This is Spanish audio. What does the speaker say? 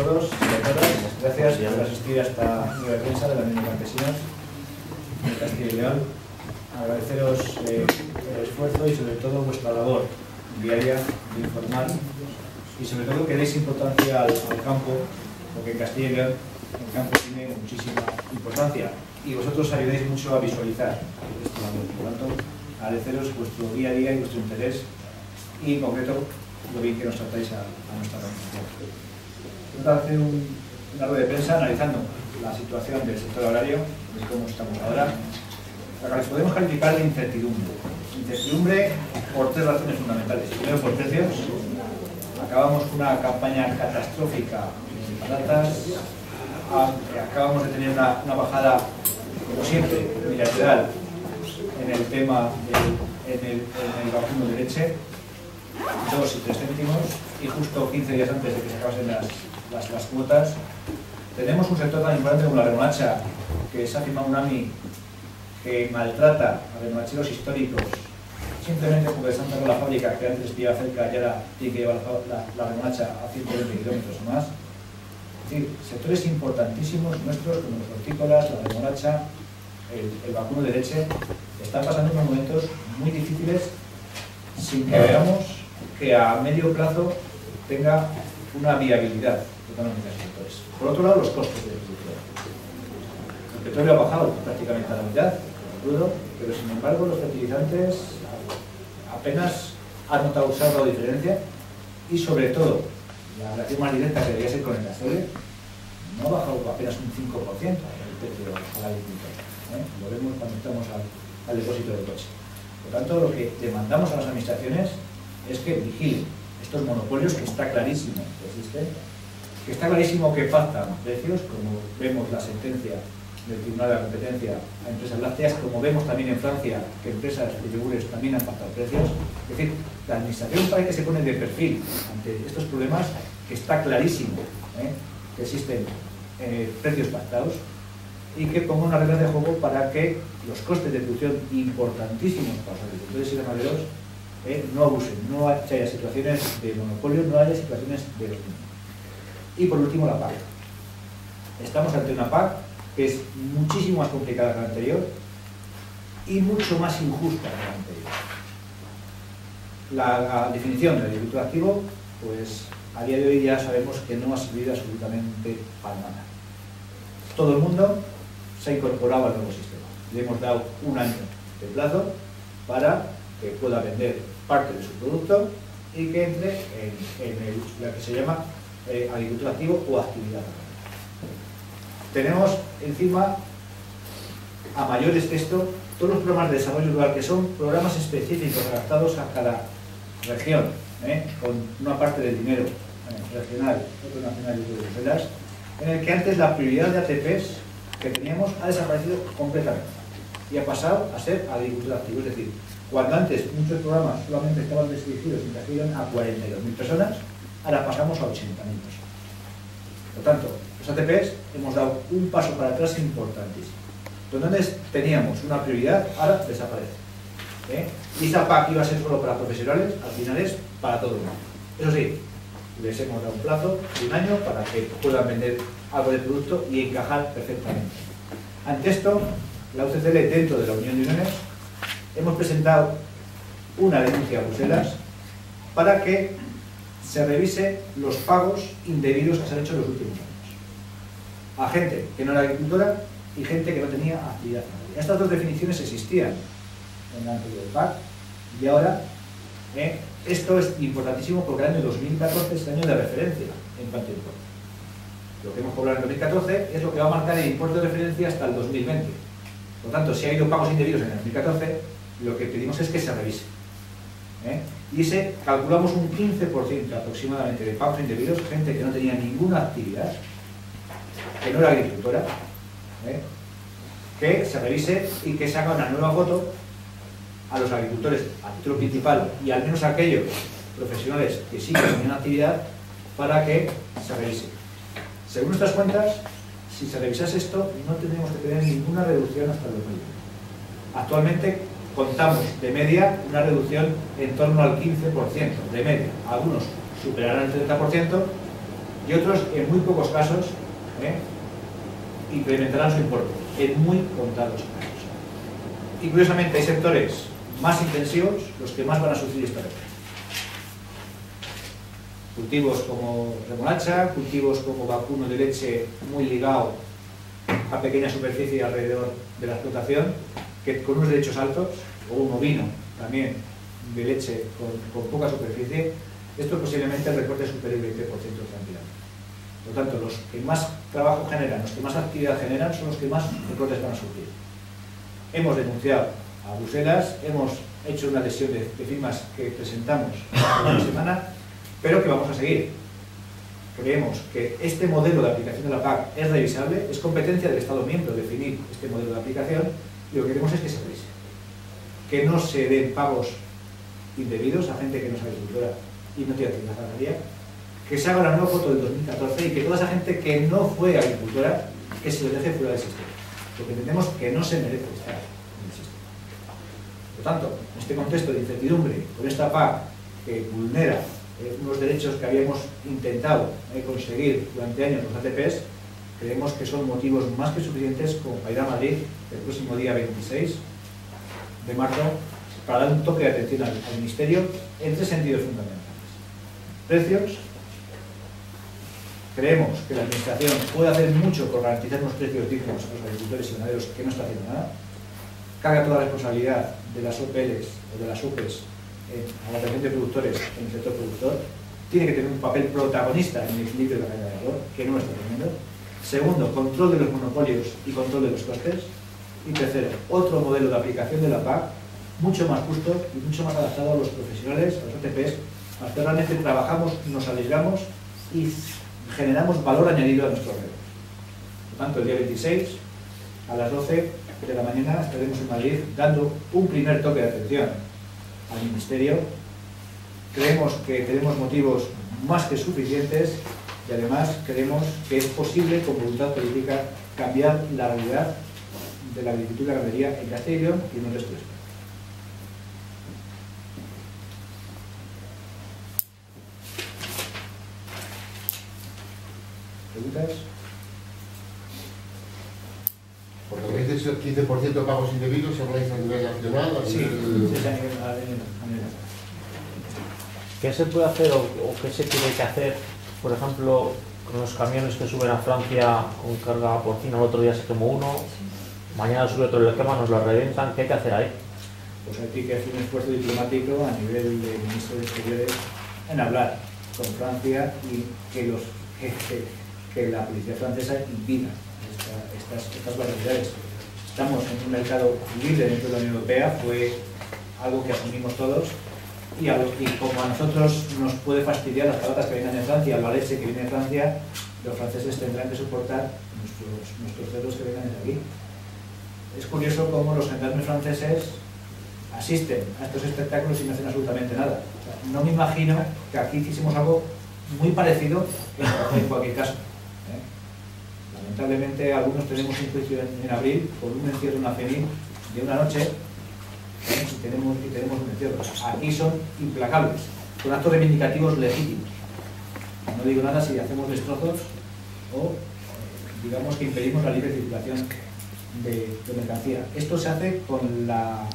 todos y a todas. Gracias por asistir a esta rueda de prensa de la Unión de Campesinos de Castilla y León. Agradeceros el esfuerzo y sobre todo vuestra labor diaria de informar y sobre todo que deis importancia al campo, porque en Castilla y León el campo tiene muchísima importancia y vosotros ayudáis mucho a visualizar este labor. Por lo tanto, agradeceros vuestro día a día y vuestro interés y en concreto lo bien que nos tratáis a nuestra organización. Vamos a hacer una rueda de prensa analizando la situación del sector agrario, de cómo estamos ahora. La que les podemos calificar de incertidumbre. Incertidumbre por tres razones fundamentales. Primero, por precios. Acabamos con una campaña catastrófica de patatas. Acabamos de tener una bajada, como siempre, unilateral en el tema en el vacuno de leche, 2 y 3 céntimos, y justo 15 días antes de que se acabasen las cuotas. Tenemos un sector tan importante como la remolacha, que se ha firmado un AMI que maltrata a remolacheros históricos simplemente porque se han cerrado la fábrica que antes les pillaba cerca y ahora tiene que llevar la remolacha a 120 kilómetros o más. Es decir, sectores importantísimos nuestros como los hortícolas, la remolacha, el vacuno de leche, están pasando unos momentos muy difíciles sin que veamos que a medio plazo tenga una viabilidad económica en sectores. Por otro lado, los costes de producción. El petróleo ha bajado prácticamente a la mitad, pero sin embargo los fertilizantes apenas han notado usar la diferencia y sobre todo la relación más directa que debería ser con el gasóleo no ha bajado apenas un 5% el precio al agricultor. Lo vemos cuando estamos al depósito del coche. Por tanto, lo que demandamos a las administraciones es que vigilen estos monopolios que está clarísimo que existen, que está clarísimo que pactan precios, como vemos la sentencia del Tribunal de la Competencia a empresas lácteas, como vemos también en Francia que empresas de yogures también han pactado precios. Es decir, la administración parece que se pone de perfil ante estos problemas, que está clarísimo que existen precios pactados, y que ponga una regla de juego para que los costes de producción importantísimos para los agricultores y ganaderos no abusen, no haya situaciones de monopolio, no haya situaciones de dominio. Y por último, la PAC. Estamos ante una PAC que es muchísimo más complicada que la anterior y mucho más injusta que la anterior. La definición del agricultor activo, pues a día de hoy ya sabemos que no ha servido absolutamente para nada. Todo el mundo se ha incorporado al nuevo sistema. Le hemos dado un año de plazo para que pueda vender parte de su producto y que entre en lo que se llama agricultura activo o actividad agraria. Tenemos encima, a mayores que esto, todos los programas de desarrollo rural, que son programas específicos adaptados a cada región, con una parte del dinero regional, otro nacional y otro de Bruselas, en el que antes la prioridad de ATPs que teníamos ha desaparecido completamente y ha pasado a ser agricultura activa. Es decir, cuando antes muchos programas solamente estaban restringidos y trajeron a 42.000 personas, ahora pasamos a 80.000 personas. Por tanto, los ATPs hemos dado un paso para atrás importantísimo. Donde antes teníamos una prioridad, ahora desaparece. Y esa PAC iba a ser solo para profesionales, al final es para todo el mundo. Eso sí, les hemos dado un plazo de un año para que puedan vender algo de producto y encajar perfectamente. Ante esto, la UCCL, dentro de la Unión de Uniones, hemos presentado una denuncia a Bruselas para que se revise los pagos indebidos que se han hecho en los últimos años a gente que no era agricultora y gente que no tenía actividad agraria. Estas dos definiciones existían en la anterior PAC y ahora esto es importantísimo porque el año 2014 es el año de referencia en cuanto a importe. Lo que hemos cobrado en 2014 es lo que va a marcar el importe de referencia hasta el 2020. Por tanto, si ha habido pagos indebidos en el 2014, lo que pedimos es que se revise. Y calculamos un 15% aproximadamente de pagos indebidos, gente que no tenía ninguna actividad, que no era agricultora, que se revise y que se haga una nueva foto a los agricultores a título principal y al menos a aquellos profesionales que sí que tenían actividad para que se revise. Según nuestras cuentas, si se revisase esto, no tendríamos que tener ninguna reducción hasta el 2020. Actualmente contamos de media una reducción en torno al 15%, de media. Algunos superarán el 30% y otros en muy pocos casos incrementarán su importe, en muy contados casos. Y curiosamente hay sectores más intensivos los que más van a sufrir esta reforma. Cultivos como remolacha, cultivos como vacuno de leche muy ligado a pequeña superficie alrededor de la explotación, que con unos derechos altos, o un ovino también de leche con poca superficie, esto posiblemente el recorte superior al 20% tranquilamente. Por lo tanto, los que más trabajo generan, los que más actividad generan, son los que más recortes van a sufrir. Hemos denunciado a Bruselas, hemos hecho una adhesión de firmas que presentamos esta semana, pero que vamos a seguir. Creemos que este modelo de aplicación de la PAC es revisable, es competencia del Estado miembro definir este modelo de aplicación, y lo que queremos es que se revise. Que no se den pagos indebidos a gente que no es agricultora y no tiene actividad agraria, que se haga una nueva foto del 2014 y que toda esa gente que no fue agricultora, que se le deje fuera del sistema. Porque entendemos que no se merece estar en el sistema. Por lo tanto, en este contexto de incertidumbre, con esta PAC que vulnera unos derechos que habíamos intentado conseguir durante años los ATPs, creemos que son motivos más que suficientes como para ir a Madrid el próximo día 26 de marzo para dar un toque de atención al Ministerio en tres sentidos fundamentales. Precios. Creemos que la Administración puede hacer mucho por garantizar unos precios dignos a los agricultores y ganaderos que no está haciendo nada. Carga toda la responsabilidad de las OPLs o de las UPEs a la relación de productores en el sector productor. Tiene que tener un papel protagonista en el equilibrio de la cadena de valor, que no está teniendo. Segundo, control de los monopolios y control de los costes. Y tercero, otro modelo de aplicación de la PAC mucho más justo y mucho más adaptado a los profesionales, a los ATPs, a los que realmente trabajamos, nos arriesgamos y generamos valor añadido a nuestro redes. Por tanto, el día 26 a las 12 de la mañana estaremos en Madrid dando un primer toque de atención al Ministerio. Creemos que tenemos motivos más que suficientes y además creemos que es posible con voluntad política cambiar la realidad de la agricultura y la ganadería en Castilla y León y en el resto de España. ¿Preguntas? Porque habéis dicho el 15% de pagos indebidos, ¿se habláis a nivel nacional? Sí, es a nivel nacional. ¿Qué se puede hacer o qué se tiene que hacer, por ejemplo, con los camiones que suben a Francia con carga porcina? El otro día se quemó uno, mañana sube otro y le quema, nos lo revientan. ¿Qué hay que hacer ahí? Pues hay que hacer un esfuerzo diplomático a nivel de ministros de Exteriores en hablar con Francia y que la policía francesa impida estas barbaridades. Estamos en un mercado libre dentro de la Unión Europea, fue algo que asumimos todos, y como a nosotros nos puede fastidiar las patatas que vengan de Francia, la leche que viene de Francia, los franceses tendrán que soportar nuestros cerdos que vengan de aquí. Es curioso cómo los gendarmes franceses asisten a estos espectáculos y no hacen absolutamente nada. O sea, no me imagino que aquí hiciésemos algo muy parecido en cualquier caso. Lamentablemente algunos tenemos un juicio en abril por un encierro en la FENIL de una noche y tenemos un encierro. Aquí son implacables, con actos reivindicativos legítimos. No digo nada si hacemos destrozos o digamos que impedimos la libre circulación de mercancía. Esto se hace con la